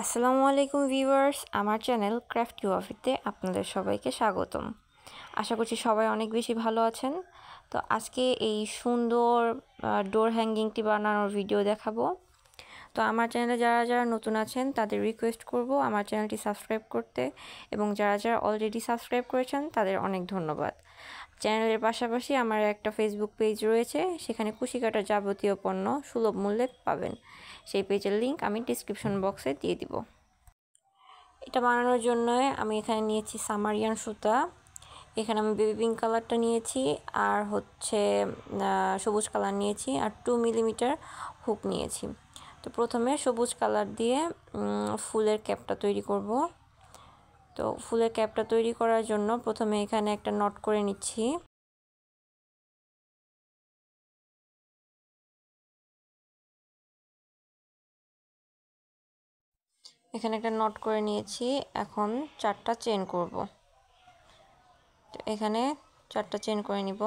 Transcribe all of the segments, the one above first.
আসসালামু আলাইকুম ভিউয়ার্স, আমার চ্যানেল ক্রাফট ইউআফিতে আপনাদের সবাইকে স্বাগতম। আশা করছি সবাই অনেক বেশি ভালো আছেন। তো আজকে এই সুন্দর ডোর হ্যাঙ্গিংটি বানানোর ভিডিও দেখাবো। তো আমার চ্যানেলে যারা যারা নতুন আছেন তাদের রিকোয়েস্ট করব আমার চ্যানেলটি সাবস্ক্রাইব করতে, এবং যারা যারা অলরেডি সাবস্ক্রাইব করেছেন তাদের অনেক ধন্যবাদ। চ্যানেলের পাশাপাশি আমার একটা ফেসবুক পেজ রয়েছে, সেখানে কুশি কাটার যাবতীয় পণ্য সুলভ মূল্যে পাবেন। সেই পেজের লিংক আমি ডিসক্রিপশন বক্সে দিয়ে দিব। এটা বানানোর জন্য আমি এখানে নিয়েছি সামারিয়ান সুতা, এখানে আমি বেবি পিঙ্ক কালারটা নিয়েছি, আর হচ্ছে সবুজ কালার নিয়েছি, আর 2 মিলিমিটার হুক নিয়েছি। তো প্রথমে সবুজ কালার দিয়ে ফুলের ক্যাপটা তৈরি করব। তো ফুলের ক্যাপটা তৈরি করার জন্য প্রথমে এখানে একটা নট করে নিচ্ছি। এখানে একটা নট করে নিয়েছি, এখন 4টা চেন করব। তো এখানে 4টা চেন করে নিব।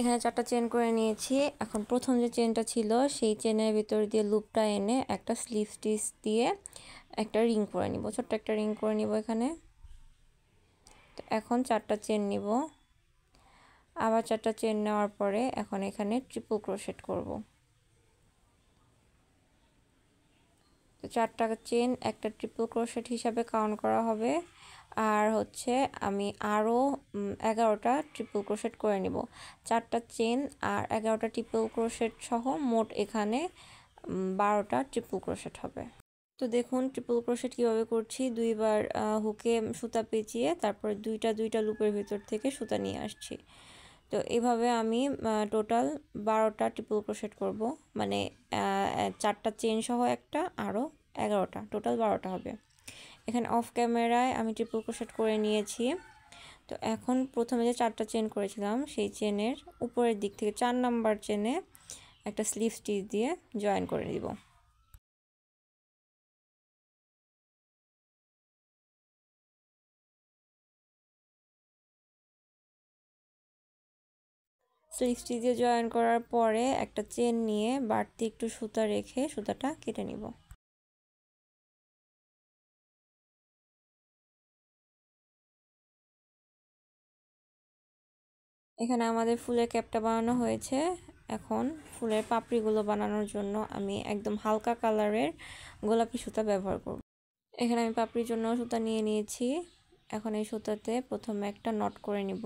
এখানে 4টা চেন করে নিয়েছি। এখন প্রথম যে চেনটা ছিল সেই চেনের ভিতর দিয়ে লুপটা এনে একটা স্লিপ স্টিচ দিয়ে একটা রিং করে নিব, ছোট্ট একটা রিং করে নিব এখানে। তো এখন 4টা চেন নিব, আবার 4টা চেন নেওয়ার পরে এখন এখানে ট্রিপল ক্রোশেট করব। তো 4টা চেন একটা ট্রিপল ক্রোশেট হিসাবে কাউন্ট করা হবে। আর হচ্ছে আমি আরও 11টা ট্রিপল ক্রোশেট করে নিব। 4টা চেন আর 11টা ট্রিপল ক্রোশেট সহ মোট এখানে 12টা ট্রিপল ক্রোশেট হবে। তো দেখুন ট্রিপল ক্রোশেট কীভাবে করছি। দুইবার হুকে সুতা পেঁচিয়ে তারপর দুইটা লুপের ভিতর থেকে সুতা নিয়ে আসছি। তো এভাবে আমি টোটাল 12টা ট্রিপল ক্রোশেট করব, মানে 4টা চেন সহ একটা, আরও 11টা, টোটাল 12টা হবে। এখানে অফ ক্যামেরায় আমি ট্রিপল ক্রোশেট করে নিয়েছি। তো এখন প্রথমে যে 4টা চেন করেছিলাম সেই চেনের উপরের দিক থেকে 4 নাম্বার চেনে একটা স্লিপ স্টিচ দিয়ে জয়েন করে দিব। স্লিপ স্টিচ দিয়ে জয়েন করার পরে একটা চেন নিয়ে বাড়তি একটু সুতা রেখে সুতাটা কেটে নিব। এখানে আমাদের ফুলের ক্যাপটা বানানো হয়েছে। এখন ফুলের পাপড়িগুলো বানানোর জন্য আমি একদম হালকা কালারের গোলাপি সুতা ব্যবহার করব। এখানে আমি পাপড়ির জন্য সুতা নিয়ে নিয়েছি। এখন এই সুতাতে প্রথমে একটা নট করে নিব।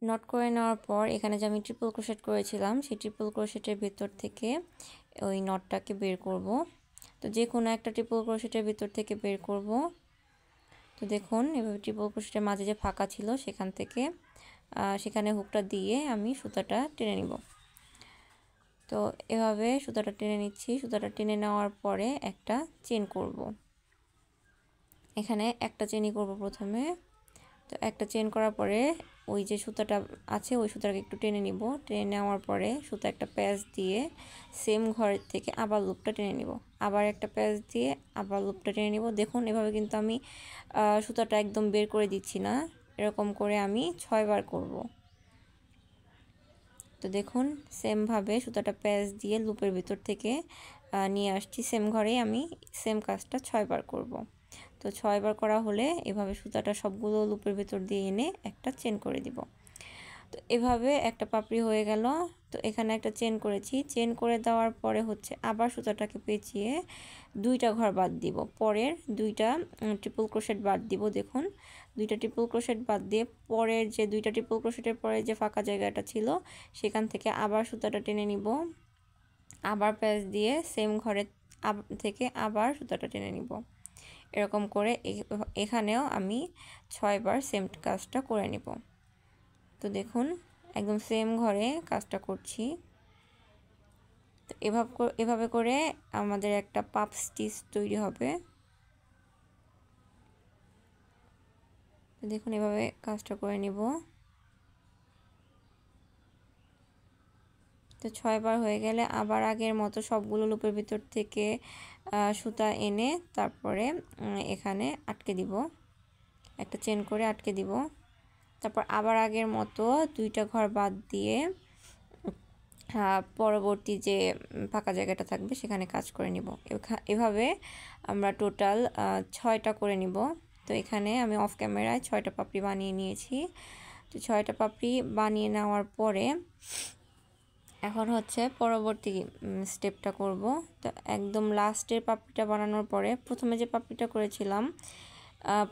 নট করে নেওয়ার পর এখানে যে আমি ট্রিপল ক্রোশেট করেছিলাম সেই ট্রিপল ক্রোশেটের ভেতর থেকে ওই নটটাকে বের করব। তো যে কোনো একটা ট্রিপল ক্রোশেটের ভেতর থেকে বের করব। তো দেখুন এভাবে ট্রিপল ক্রোশেটের মাঝে যে ফাঁকা ছিল সেখানে হুকটা দিয়ে আমি সুতাটা টেনে নিব। তো এভাবে সুতাটা টেনে নিচ্ছি। সুতাটা টেনে নেওয়ার পরে একটা চেন করব। এখানে একটা চেনই করব প্রথমে। তো একটা চেন করার পরে ওই যে সুতাটা আছে ওই সুতাটাকে একটু টেনে নিব। টেনে নেওয়ার পরে সুতা একটা প্যাচ দিয়ে সেম ঘরের থেকে আবার লুপটা টেনে নিব। আবার একটা প্যাচ দিয়ে আবার লুপটা টেনে নিব। দেখুন এভাবে কিন্তু আমি সুতাটা একদম বের করে দিচ্ছি না, এরকম করে আমি 6 বার করব। তো দেখুন সেমভাবে সুতাটা প্যাচ দিয়ে লুপের ভিতর থেকে নিয়ে আসছি। সেম ঘরেই আমি সেম কাজটা 6 বার করব। তো 6 বার করা হলে এভাবে সুতাটা সবগুলো লুপের ভিতর দিয়ে এনে একটা চেন করে দিব। তো এভাবে একটা পাপড়ি হয়ে গেল। তো এখানে একটা চেন করেছি। চেন করে দেওয়ার পরে হচ্ছে আবার সুতাটাকে পেঁচিয়ে 2টা ঘর বাদ দিব, পরের 2টা ট্রিপল ক্রোশেট বাদ দিব। দেখুন 2টা ট্রিপল ক্রোশেট বাদ দিয়ে পরের যে 2টা ট্রিপল ক্রোশেটের পরে যে ফাঁকা জায়গাটা ছিল সেখান থেকে আবার সুতাটা টেনে নিব। আবার প্যাচ দিয়ে সেম ঘরে থেকে আবার সুতাটা টেনে নিব। এরকম করে এখানেও আমি 6 বার সেম কাজটা করে নিব। তো দেখুন একদম সেম ঘরে কাজটা করছি। তো এভাবে করে আমাদের একটা পাপ স্টিচ তৈরি হবে। তো দেখুন এভাবে কাজটা করে নিব। তো 6 বার হয়ে গেলে আবার আগের মতো সবগুলো লুপের ভিতর থেকে সুতা এনে তারপরে এখানে আটকে দিব, একটা চেন করে আটকে দিব। তারপর আবার আগের মতো দুইটা ঘর বাদ দিয়ে পরবর্তী যে ফাঁকা জায়গাটা থাকবে সেখানে কাজ করে নিব। এভাবে আমরা টোটাল 6টা করে নিব। তো এখানে আমি অফ ক্যামেরায় 6টা পাপড়ি বানিয়ে নিয়েছি। তো 6টা পাপড়ি বানিয়ে নেওয়ার পরে এখন হচ্ছে পরবর্তী স্টেপটা করব। তো একদম লাস্টের পাপড়িটা বানানোর পরে প্রথমে যে পাপড়িটা করেছিলাম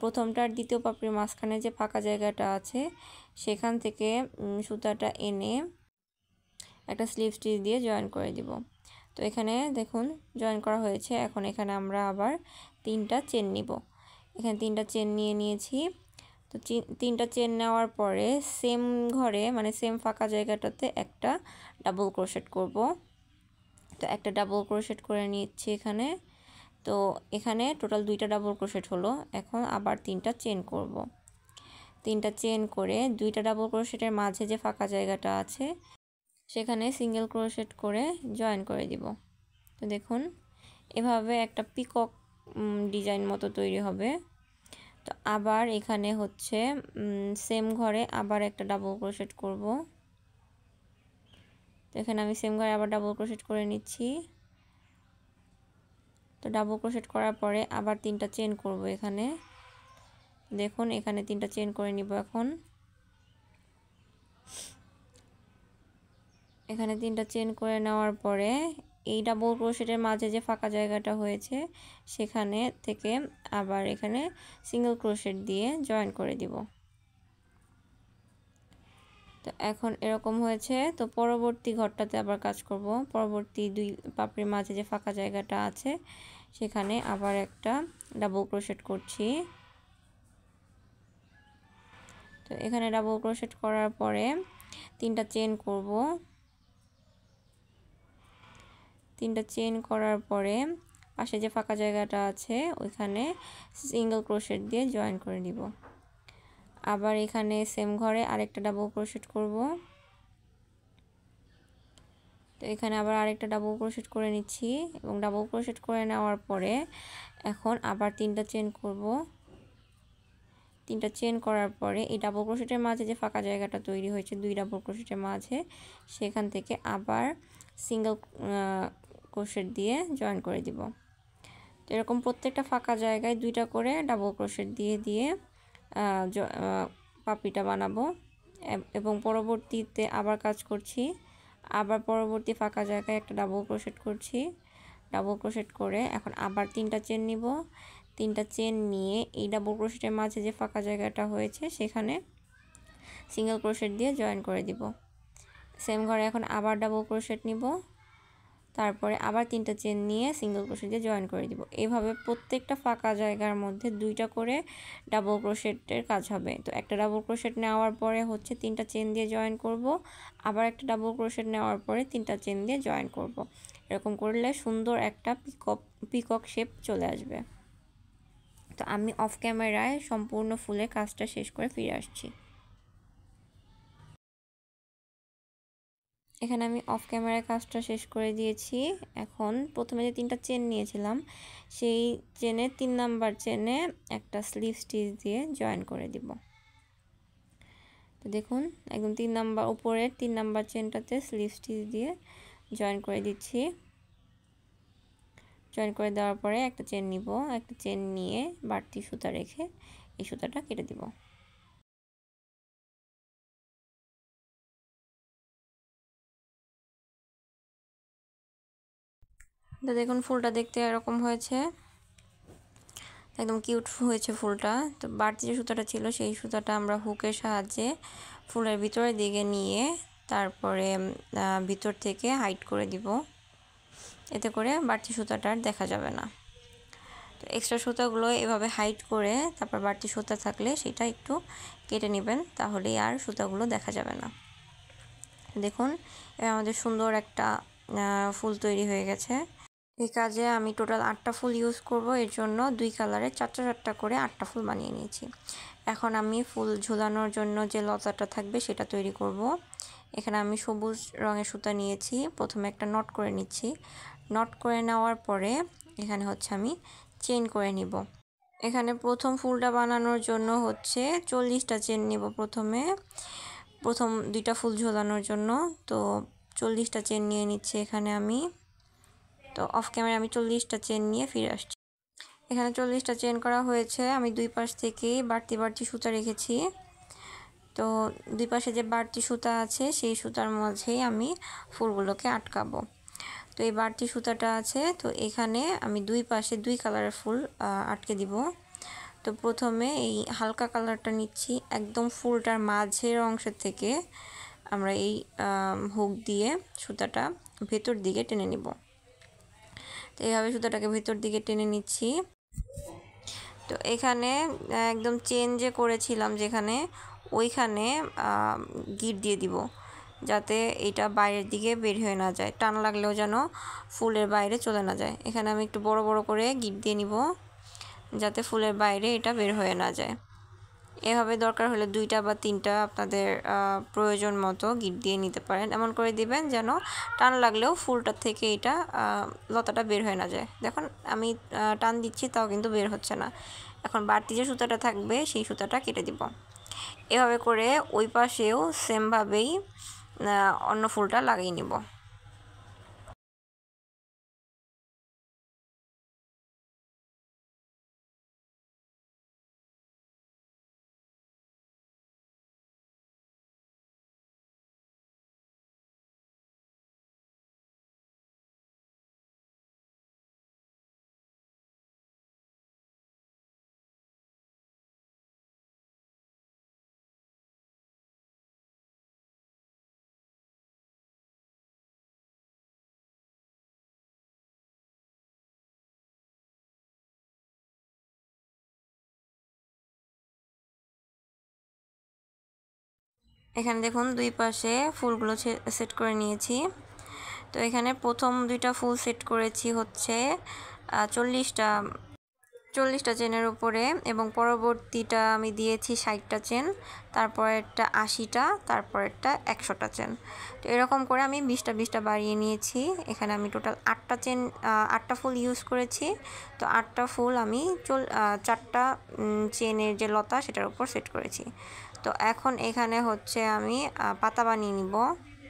প্রথমটার দ্বিতীয় পাপড়ির মাঝখানে যে ফাঁকা জায়গাটা আছে সেখান থেকে সুতাটা এনে একটা স্লিপ স্টিচ দিয়ে জয়েন করে দিব। তো এখানে দেখুন জয়েন করা হয়েছে। এখন এখানে আমরা আবার 3টা চেন নিব। এখানে 3টা চেন নিয়ে নিয়েছি। তো 3টা চেন নেওয়ার পরে সেম ঘরে মানে সেম ফাঁকা জায়গাটাতে একটা ডাবল ক্রোশেট করব। তো একটা ডাবল ক্রোশেট করে নিচ্ছি এখানে। তো এখানে টোটাল 2টা ডাবল ক্রোশেট হলো। এখন আবার 3টা চেন করব। 3টা চেন করে 2টা ডাবল ক্রোশেটের মাঝে যে ফাঁকা জায়গাটা আছে সেখানে সিঙ্গেল ক্রোশেট করে জয়েন করে দিব। তো দেখুন এভাবে একটা পিকক ডিজাইন মতো তৈরি হবে। তো আবার এখানে হচ্ছে সেম ঘরে আবার একটা ডাবল ক্রোশেট করব। তো এখানে আমি সেম ঘরে আবার ডাবল ক্রোশেট করে নিচ্ছি। তো ডাবল ক্রোশেট করার পরে আবার 3টা চেন করব এখানে। দেখুন এখানে 3টা চেন করে নিব। এখন এখানে 3টা চেন করে নেওয়ার পরে এই ডাবল ক্রোশেটের মাঝে যে ফাঁকা জায়গাটা হয়েছে সেখানে থেকে আবার এখানে সিঙ্গেল ক্রোশেট দিয়ে জয়েন করে দিব। তো এখন এরকম হয়েছে। তো পরবর্তী ঘরটাতে আবার কাজ করব। পরবর্তী 2 পাপড়ির মাঝে যে ফাঁকা জায়গাটা আছে সেখানে আবার একটা ডাবল ক্রোশেট করছি। তো এখানে ডাবল ক্রোশেট করার পরে 3টা চেন করব। 3টা চেন করার পরে পাশে যে ফাঁকা জায়গাটা আছে ওইখানে সিঙ্গেল ক্রোশেট দিয়ে জয়েন করে দিব। আবার এখানে সেম ঘরে আরেকটা ডাবল ক্রোশেট করব। তো এখানে আবার আরেকটা ডাবল ক্রোশেট করে নিচ্ছি এবং ডাবল ক্রোশেট করে নেওয়ার পরে এখন আবার 3টা চেন করব। 3টা চেন করার পরে এই ডাবল ক্রোশেটের মাঝে যে ফাঁকা জায়গাটা তৈরি হয়েছে 2 ডাবল ক্রোশেটের মাঝে সেখান থেকে আবার সিঙ্গেল ক্রোশেট দিয়ে জয়েন করে দিব। তো এরকম প্রত্যেকটা ফাঁকা জায়গায় 2টা করে ডাবল ক্রোশেট দিয়ে দিয়ে পাপড়িটা বানাবো এবং পরবর্তীতে আবার কাজ করছি। আবার পরবর্তী ফাঁকা জায়গায় একটা ডাবল ক্রোশেট করছি। ডাবল ক্রোশেট করে এখন আবার 3টা চেন নিব। 3টা চেন নিয়ে এই ডাবল ক্রোশেটের মাঝে যে ফাঁকা জায়গাটা হয়েছে সেখানে সিঙ্গেল ক্রোশেট দিয়ে জয়েন করে দিব। সেম ঘরে এখন আবার ডাবল ক্রোশেট নিব। তারপরে আবার 3টা চেন নিয়ে সিঙ্গেল ক্রোশেট দিয়ে জয়েন করে দিব। এইভাবে প্রত্যেকটা ফাঁকা জায়গার মধ্যে 2টা করে ডাবল ক্রোশেটের কাজ হবে। তো একটা ডাবল ক্রোশেট নেওয়ার পরে হচ্ছে 3টা চেন দিয়ে জয়েন করব। আবার একটা ডাবল ক্রোশেট নেওয়ার পরে 3টা চেন দিয়ে জয়েন করব। এরকম করলে সুন্দর একটা পিকক শেপ চলে আসবে। তো আমি অফ ক্যামেরায় সম্পূর্ণ ফুলের কাজটা শেষ করে ফিরে আসছি। এখানে আমি অফ ক্যামেরায় কাজটা শেষ করে দিয়েছি। এখন প্রথমে যে 3টা চেন নিয়েছিলাম সেই চেনে 3 নাম্বার চেনে একটা স্লিপ স্টিচ দিয়ে জয়েন করে দিব। তো দেখুন একদম 3 নাম্বার উপরের 3 নাম্বার চেনটাতে স্লিপ স্টিচ দিয়ে জয়েন করে দিচ্ছি। জয়েন করে দেওয়ার পরে একটা চেন নিব। একটা চেন নিয়ে বাড়তি সুতা রেখে এই সুতাটা কেটে দিব। তো দেখুন ফুলটা দেখতে এরকম হয়েছে, একদম কিউট হয়েছে ফুলটা। তো বাড়তি যে সুতাটা ছিল সেই সুতাটা আমরা হুকের সাহায্যে ফুলের ভিতরের দিকে নিয়ে তারপরে ভিতর থেকে হাইড করে দিব, এতে করে বাড়তি সুতাটা আর দেখা যাবে না। তো এক্সট্রা সুতাগুলো এভাবে হাইড করে তারপর বাড়তি সুতা থাকলে সেটা একটু কেটে নেবেন, তাহলেই আর সুতাগুলো দেখা যাবে না। দেখুন আমাদের সুন্দর একটা ফুল তৈরি হয়ে গেছে। এই কাজে আমি টোটাল 8টা ফুল ইউজ করব। এর জন্য 2 কালারে 4টা করে 8টা ফুল বানিয়ে নিয়েছি। এখন আমি ফুল ঝুলানোর জন্য যে লতাটা থাকবে সেটা তৈরি করব। এখানে আমি সবুজ রঙের সুতা নিয়েছি। প্রথমে একটা নট করে নিচ্ছি। নট করে নেওয়ার পরে এখানে হচ্ছে আমি চেইন করে নিব। এখানে প্রথম ফুলটা বানানোর জন্য হচ্ছে 40টা চেন নিব। প্রথম 2টা ফুল ঝোলানোর জন্য তো 40টা চেন নিয়ে নিচ্ছে এখানে আমি। তো অফ ক্যামেরা আমি 40টা চেন নিয়ে ফিরে আসছি। এখানে 40টা চেন করা হয়েছে। আমি দুই পাশ থেকেই বাড়তি সুতা রেখেছি। তো দুই পাশে যে বাড়তি সুতা আছে সেই সুতার মাঝেই আমি ফুলগুলোকে আটকাবো। তো এই বাড়তি সুতাটা আছে, তো এখানে আমি দুই পাশে 2 কালারের ফুল আটকে দিব। তো প্রথমে এই হালকা কালারটা নিচ্ছি, একদম ফুলটার মাঝের অংশ থেকে আমরা এই হুক দিয়ে সুতাটা ভেতর দিকে টেনে নিব। তো এইভাবে সুতাটাকে ভেতর দিকে টেনে নিচ্ছি। তো এখানে একদম চেন যে করেছিলাম যেখানে, ওইখানে গিট দিয়ে দিব যাতে এটা বাইরের দিকে বের হয়ে না যায়, টান লাগলেও যেন ফুলের বাইরে চলে না যায়। এখানে আমি একটু বড় বড় করে গিট দিয়ে নিব যাতে ফুলের বাইরে এটা বের হয়ে না যায়। এভাবে দরকার হলে 2টা বা 3টা আপনাদের প্রয়োজন মতো গিট দিয়ে নিতে পারেন। এমন করে দিবেন যেন টান লাগলেও ফুলটার থেকে এটা লতাটা বের হয়ে না যায়। দেখুন আমি টান দিচ্ছি তাও কিন্তু বের হচ্ছে না। এখন বাড়তি যে সুতাটা থাকবে সেই সুতাটা কেটে দিব। এভাবে করে ওই পাশেও সেমভাবেই অন্য ফুলটা লাগিয়ে নিব। এখানে দেখুন দুই পাশে ফুলগুলো সেট করে নিয়েছি। তো এখানে প্রথম 2টা ফুল সেট করেছি হচ্ছে 40টা চেনের উপরে, এবং পরবর্তীটা আমি দিয়েছি 60টা চেন, তারপরেরটা 80টা, তারপরেরটা 100টা চেন। তো এরকম করে আমি 20টা বাড়িয়ে নিয়েছি। এখানে আমি টোটাল 8টা ফুল ইউজ করেছি। তো 8টা ফুল আমি 4টা চেনের যে লতা সেটার উপর সেট করেছি। তো এখন এখানে হচ্ছে আমি পাতা বানিয়ে নিব।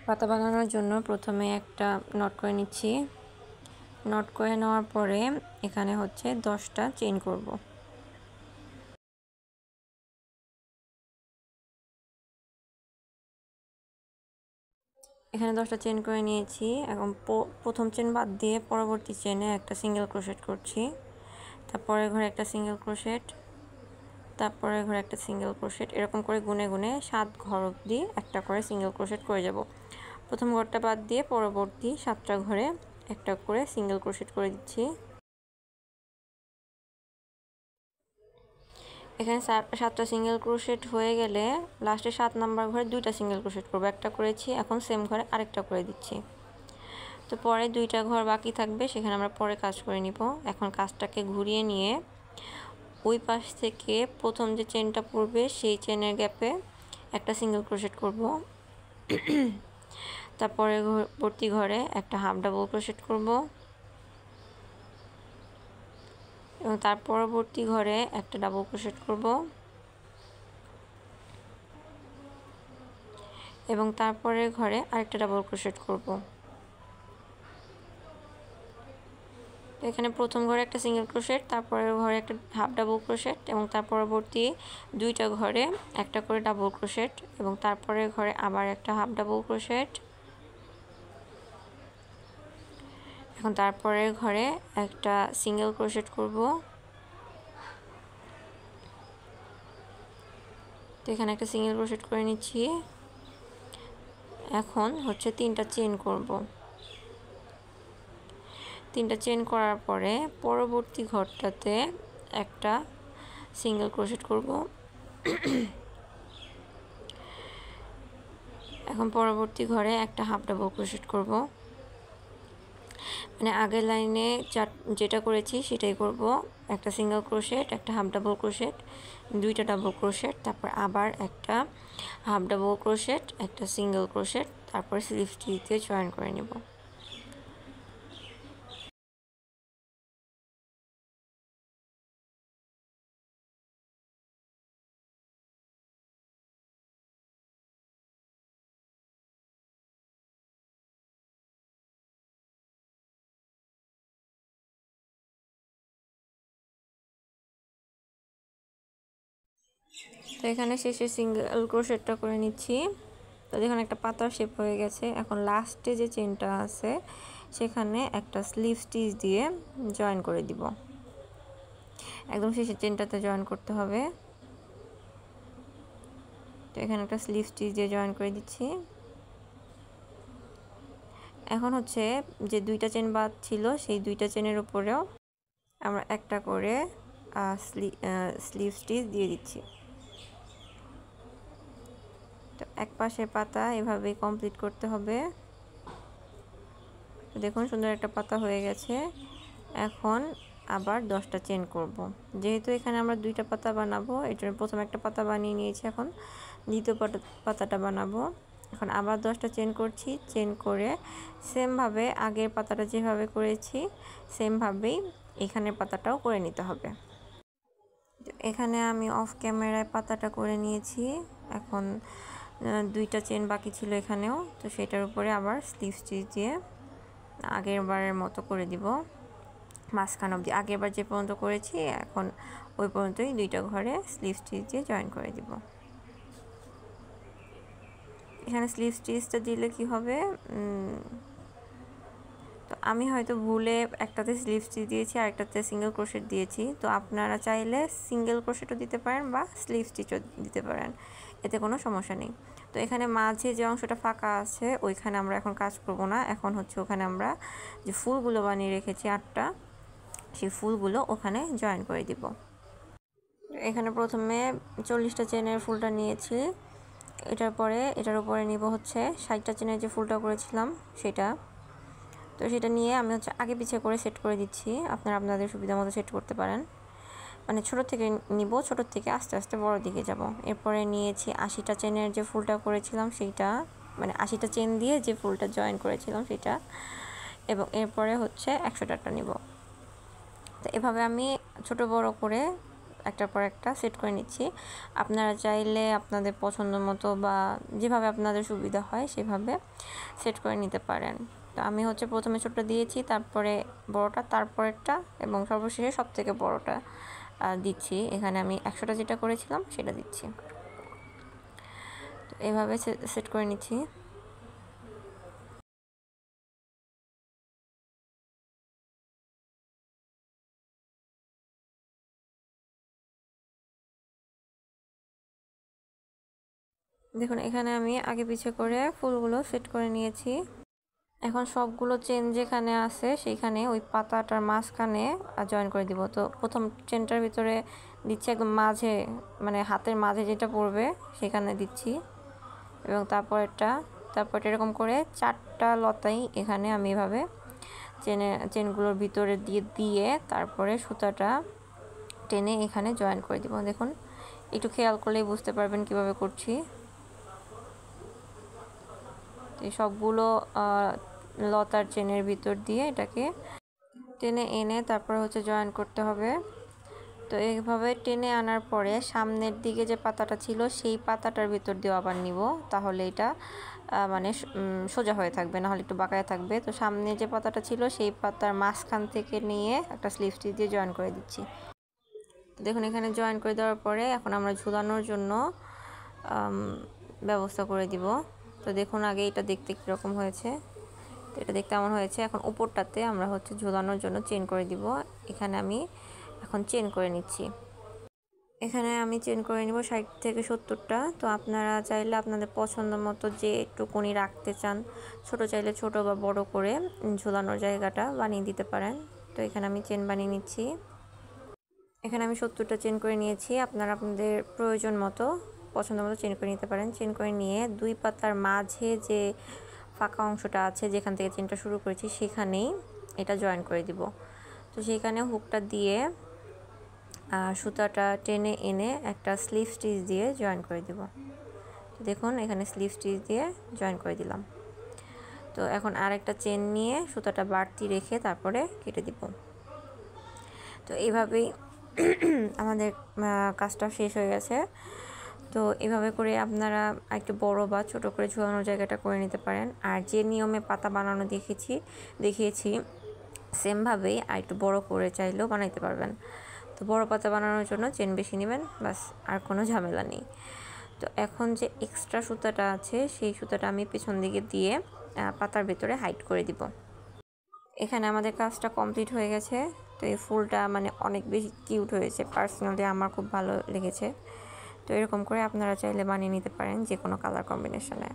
পাতা বানানোর জন্য প্রথমে একটা নট করে নিচ্ছি। নট করে নেওয়ার পরে এখানে হচ্ছে 10টা চেইন করব। এখানে 10টা চেইন করে নিয়েছি। এখন প্রথম চেন বাদ দিয়ে পরবর্তী চেনে একটা সিঙ্গেল ক্রোশেট করছি। তারপরের ঘরে একটা সিঙ্গেল ক্রোশেট, তারপরের ঘরে একটা সিঙ্গেল ক্রোশেট, এরকম করে গুনে গুনে 7 ঘর অবধি একটা করে সিঙ্গেল ক্রোশেট করে যাব। প্রথম ঘরটা বাদ দিয়ে পরবর্তী 7টা ঘরে একটা করে সিঙ্গেল ক্রোশেট করে দিচ্ছি। এখানে 7টা সিঙ্গেল ক্রোশেট হয়ে গেলে লাস্টে 7 নাম্বার ঘরে 2টা সিঙ্গেল ক্রোশেট করব। একটা করেছি, এখন সেম ঘরে আরেকটা করে দিচ্ছি। তো পরে 2টা ঘর বাকি থাকবে, সেখানে আমরা পরে কাজ করে নিব। এখন কাজটাকে ঘুরিয়ে নিয়ে ওই পাশ থেকে প্রথম যে চেনটা পড়বে সেই চেনের গ্যাপে একটা সিঙ্গেল ক্রোশেট করব। তারপরে পরবর্তী ঘরে একটা হাফ ডাবল ক্রোশেট করব, এবং তার পরবর্তী ঘরে একটা ডাবল ক্রোশেট করব, এবং তারপরের ঘরে আরেকটা ডাবল ক্রোশেট করব। তো এখানে প্রথম ঘরে একটা সিঙ্গেল ক্রোশেট, তারপরের ঘরে একটা হাফ ডাবল ক্রোশেট, এবং তার পরবর্তী 2টা ঘরে একটা করে ডাবল ক্রোশেট, এবং তারপরের ঘরে আবার একটা হাফ ডাবল ক্রোশেট, এখন তারপরের ঘরে একটা সিঙ্গেল ক্রোশেট করব। তো এখানে একটা সিঙ্গেল ক্রোশেট করে নিচ্ছি। এখন হচ্ছে 3টা চেইন করব। 3টা চেইন করার পরে পরবর্তী ঘরটাতে একটা সিঙ্গেল ক্রোশেট করব। এখন পরবর্তী ঘরে একটা হাফ ডাবল ক্রোশেট করব। মানে আগের লাইনে যেটা করেছি সেটাই করব। একটা সিঙ্গেল ক্রোশেট, একটা হাফ ডাবল ক্রোশেট, 2টা ডাবল ক্রোশেট, তারপর আবার একটা হাফ ডাবল ক্রোশেট, একটা সিঙ্গেল ক্রোশেট, তারপর স্লিপ স্টিচ দিয়ে জয়েন করে নেব। তো এখানে শেষে সিঙ্গেল ক্রোশেটটা করে নিচ্ছি। তো দেখুন একটা পাতার শেপ হয়ে গেছে। এখন লাস্টে যে চেনটা আছে সেখানে একটা স্লিভ স্টিচ দিয়ে জয়েন করে দিব। একদম শেষের চেনটাতে জয়েন করতে হবে। তো এখানে একটা স্লিভ স্টিচ দিয়ে জয়েন করে দিচ্ছি। এখন হচ্ছে যে দুইটা চেন বাদ ছিল সেই দুইটা চেনের উপরেও আমরা একটা করে স্লিভ স্টিচ দিয়ে দিচ্ছি। তো এক পাশে পাতা এভাবেই কমপ্লিট করতে হবে। দেখুন সুন্দর একটা পাতা হয়ে গেছে। এখন আবার 10টা চেন করব। যেহেতু এখানে আমরা দুইটা পাতা বানাবো, এর জন্য প্রথমে একটা পাতা বানিয়ে নিয়েছি, এখন দ্বিতীয় পাতাটা বানাবো। এখন আবার 10টা চেন করছি। চেন করে সেমভাবে আগের পাতাটা যেভাবে করেছি সেমভাবেই এখানের পাতাটাও করে নিতে হবে। এখানে আমি অফ ক্যামেরায় পাতাটা করে নিয়েছি। এখন দুইটা চেন বাকি ছিল এখানেও, তো সেটার উপরে আবার স্লিভ স্টিচ দিয়ে আগের বারের মতো করে দিব মাঝখান অবধি। আগের বার যে পর্যন্ত করেছি এখন ওই পর্যন্তই দুইটা ঘরে স্লিভ স্টিচ দিয়ে জয়েন করে দিব। এখানে স্লিভ স্টিচটা দিলে কি হবে, তো আমি হয়তো ভুলে একটাতে স্লিভ স্টিচ দিয়েছি আর একটাতে সিঙ্গেল ক্রোশেট দিয়েছি। তো আপনারা চাইলে সিঙ্গেল ক্রোশেটও দিতে পারেন বা স্লিভ স্টিচও দিতে পারেন, এতে কোনো সমস্যা নেই। তো এখানে মাঝে যে অংশটা ফাঁকা আছে ওইখানে আমরা এখন কাজ করব না। এখন হচ্ছে ওখানে আমরা যে ফুলগুলো বানিয়ে রেখেছি 8টা, সেই ফুলগুলো ওখানে জয়েন করে দিব। এখানে প্রথমে 40টা চেনের ফুলটা নিয়েছি। এটার উপরে নিব হচ্ছে 60টা চেনের যে ফুলটা করেছিলাম সেটা। তো সেটা নিয়ে আমি হচ্ছে আগে পিছিয়ে করে সেট করে দিচ্ছি। আপনারা আপনাদের সুবিধা মতো সেট করতে পারেন। মানে ছোটো থেকে নিব, ছোটোর থেকে আস্তে আস্তে বড় দিকে যাব। এরপরে নিয়েছি 80টা চেনের যে ফুলটা করেছিলাম সেইটা, মানে 80টা চেন দিয়ে যে ফুলটা জয়েন করেছিলাম সেটা, এবং এরপরে হচ্ছে 100টাটা নিব। তো এভাবে আমি ছোট বড় করে একটার পর একটা সেট করে নিচ্ছি। আপনারা চাইলে আপনাদের পছন্দ মতো বা যেভাবে আপনাদের সুবিধা হয় সেভাবে সেট করে নিতে পারেন। তো আমি হচ্ছে প্রথমে ছোটটা দিয়েছি, তারপরে বড়টা, তারপরেরটা এবং সর্বশেষে সব থেকে বড়টা দিচ্ছি। এখানে আমি 100টা যেটা করেছিলাম সেটা দিচ্ছি। তো এভাবে সেট করে নিচ্ছি। দেখুন এখানে আমি আগে পিছে করে ফুলগুলো সেট করে নিয়েছি। এখন সবগুলো চেন যেখানে আছে সেইখানে ওই পাতাটার মাঝখানে জয়েন করে দিব। তো প্রথম চেনটার ভিতরে দিচ্ছি একদম মাঝে, মানে হাতের মাঝে যেটা পড়বে সেখানে দিচ্ছি, এবং তারপরটা এরকম করে 4টা লতাই এখানে আমি এভাবে চেনগুলোর ভিতরে দিয়ে তারপরে সুতাটা টেনে এখানে জয়েন করে দিব। দেখুন একটু খেয়াল করলেই বুঝতে পারবেন কিভাবে করছি। এই সবগুলো লতার চেনের ভিতর দিয়ে এটাকে টেনে এনে তারপর হচ্ছে জয়েন করতে হবে। তো এইভাবে টেনে আনার পরে সামনের দিকে যে পাতাটা ছিল সেই পাতাটার ভিতর দিয়ে আবার নিব, তাহলে এটা মানে সোজা হয়ে থাকবে, নাহলে একটু বাঁকায় থাকবে। তো সামনে যে পাতাটা ছিল সেই পাতার মাঝখান থেকে নিয়ে একটা স্লিভ স্টিচ দিয়ে জয়েন করে দিচ্ছি। তো দেখুন এখানে জয়েন করে দেওয়ার পরে এখন আমরা ঝুলানোর জন্য ব্যবস্থা করে দিব। তো দেখুন আগে এটা দেখতে কীরকম হয়েছে, তো এটা দেখতে এমন হয়েছে। এখন উপরটাতে আমরা হচ্ছে ঝুলানোর জন্য চেন করে দিব। এখানে আমি এখন চেন করে নিচ্ছি। এখানে আমি চেন করে নিব 60 থেকে 70টা। তো আপনারা চাইলে আপনাদের পছন্দ মতো যে টুকুনি রাখতে চান, ছোট চাইলে ছোট বা বড় করে ঝুলানোর জায়গাটা বানিয়ে দিতে পারেন। তো এখানে আমি চেন বানিয়ে নিচ্ছি। এখানে আমি 70টা চেন করে নিয়েছি। আপনারা আপনাদের প্রয়োজন মতো পছন্দ মতো চেন করে নিতে পারেন। চেন করে নিয়ে দুই পাতার মাঝে যে ফাঁকা অংশটা আছে যেখান থেকে চেনটা শুরু করেছি সেখানেই এটা জয়েন করে দিব। তো সেখানে হুকটা দিয়ে সুতাটা টেনে এনে একটা স্লিভ স্টিচ দিয়ে জয়েন করে দিব। তো দেখুন এখানে স্লিভ স্টিচ দিয়ে জয়েন করে দিলাম। তো এখন আরেকটা চেন নিয়ে সুতাটা বাড়তি রেখে তারপরে কেটে দিব। তো এইভাবেই আমাদের কাজটা শেষ হয়ে গেছে। তো এভাবে করে আপনারা একটু বড় বা ছোট করে ঝুলানোর জায়গাটা করে নিতে পারেন। আর যে নিয়মে পাতা বানানো দেখিয়েছি সেমভাবেই আর একটু বড় করে চাইলেও বানাইতে পারবেন। তো বড় পাতা বানানোর জন্য চেন বেশি নেবেন, বাস, আর কোনো ঝামেলা নেই। তো এখন যে এক্সট্রা সুতাটা আছে সেই সুতাটা আমি পেছন দিকে দিয়ে পাতার ভেতরে হাইড করে দিব। এখানে আমাদের কাজটা কমপ্লিট হয়ে গেছে। তো এই ফুলটা মানে অনেক বেশি কিউট হয়েছে, পার্সোনালি আমার খুব ভালো লেগেছে। তো এরকম করে আপনারা চাইলে বানিয়ে নিতে পারেন যে কোনো কালার কম্বিনেশনে।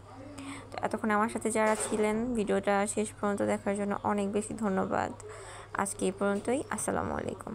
তো এতক্ষণ আমার সাথে যারা ছিলেন, ভিডিওটা শেষ পর্যন্ত দেখার জন্য অনেক বেশি ধন্যবাদ। আজকে এই পর্যন্তই। আসসালামু আলাইকুম।